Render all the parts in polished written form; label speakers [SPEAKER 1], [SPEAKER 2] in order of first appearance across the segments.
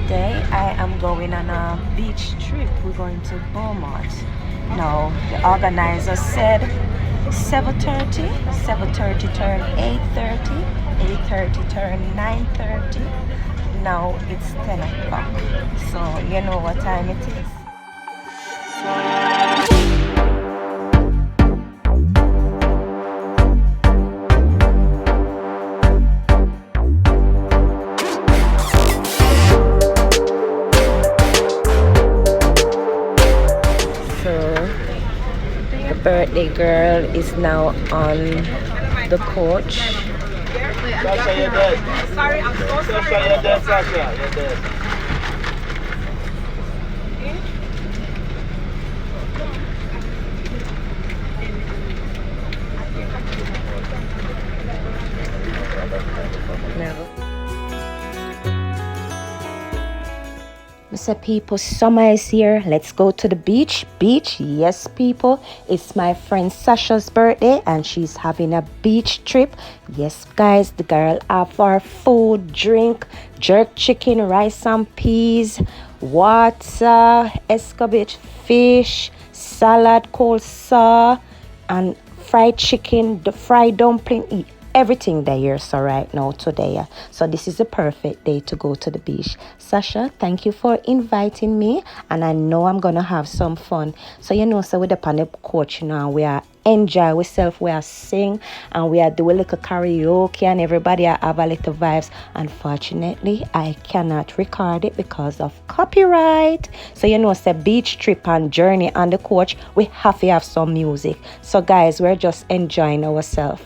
[SPEAKER 1] today I am going on a beach trip. We're going to Bournemouth. Now, the organizer said 7:30, 7:30 turn 8:30, 8:30 turn 9:30. Now it's 10 o'clock. So you know what time it is. The birthday girl is now on the coach.
[SPEAKER 2] Sasha, you're dead. Sorry, I'm so sorry. Sasha, you're dead, Sasha. You're dead.
[SPEAKER 1] Mr. People, summer is here. Let's go to the beach. Beach, yes, people. It's my friend Sasha's birthday and she's having a beach trip. Yes, guys, the girl have our food, drink, jerk chicken, rice and peas, water, escabage, fish, salad, coleslaw, and fried chicken, the fried dumpling. Everything there, so right now today, so this is a perfect day to go to the beach. Sasha, thank you for inviting me, and I know I'm gonna have some fun. So you know, so with the panel coach, you know, we are enjoy ourselves, we are sing, and we are do a little karaoke, and everybody are have a little vibes. Unfortunately, I cannot record it because of copyright. So you know, it's a beach trip and journey on the coach. We have to have some music. So guys, we're just enjoying ourselves.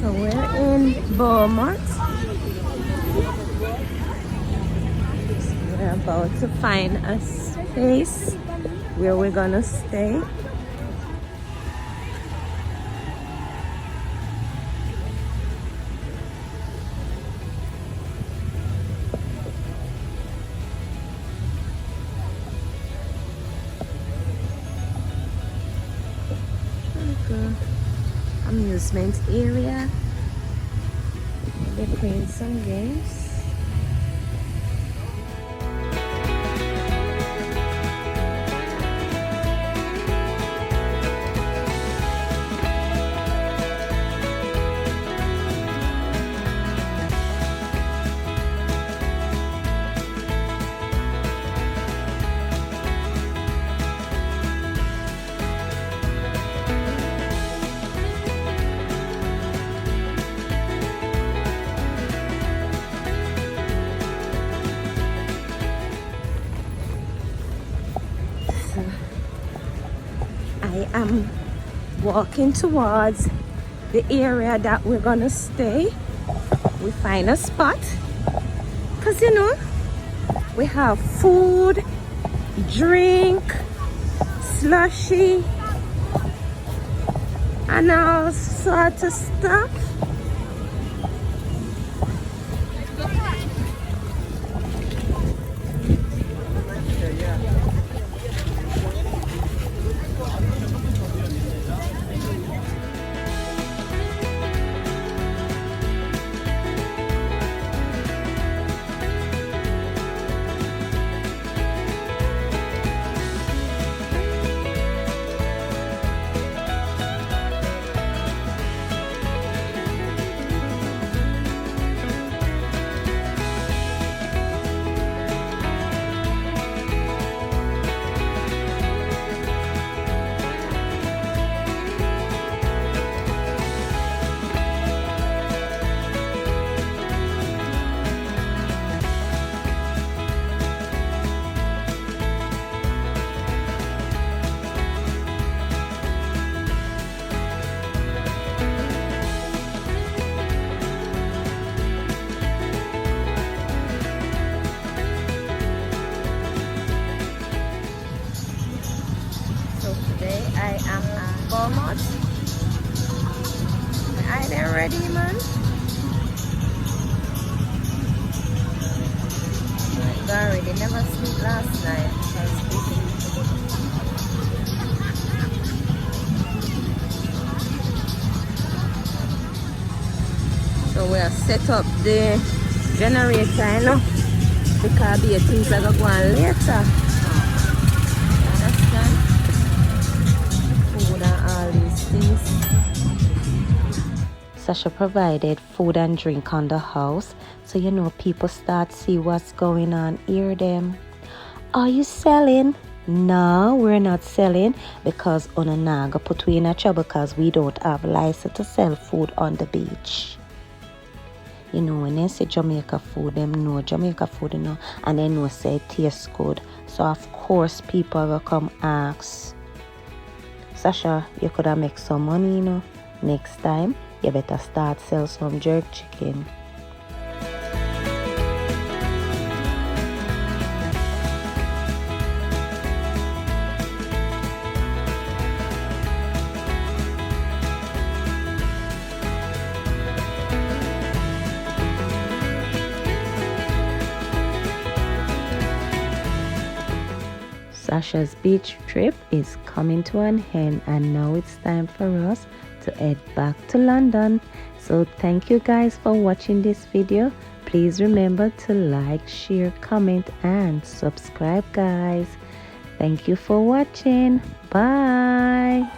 [SPEAKER 1] So we're in Bournemouth. We're about to find a space where we're gonna stay. Amusement area. They're playing some games. I am walking towards the area that we're gonna stay. We find a spot because you know we have food, drink, slushy, and all sorts of stuff. I am at Bournemouth. Are they ready, man? Gary, they never sleep last night. So we have set up the generator, you know, because the things are going to go on later. Sasha provided food and drink on the house, so you know people start see what's going on, hear them. Are you selling? No, we're not selling because Onanaga put we in a trouble because we don't have license to sell food on the beach. You know, when they say Jamaica food, them know Jamaica food, you know, and they know say it tastes good. So of course people will come ask, Sasha, you could have make some money, you know, next time. You better start sell some jerk chicken. Sasha's beach trip is coming to an end, and now it's time for us to head back to London. So thank you guys for watching this video. Please remember to like, share, comment and subscribe, guys. Thank you for watching. Bye.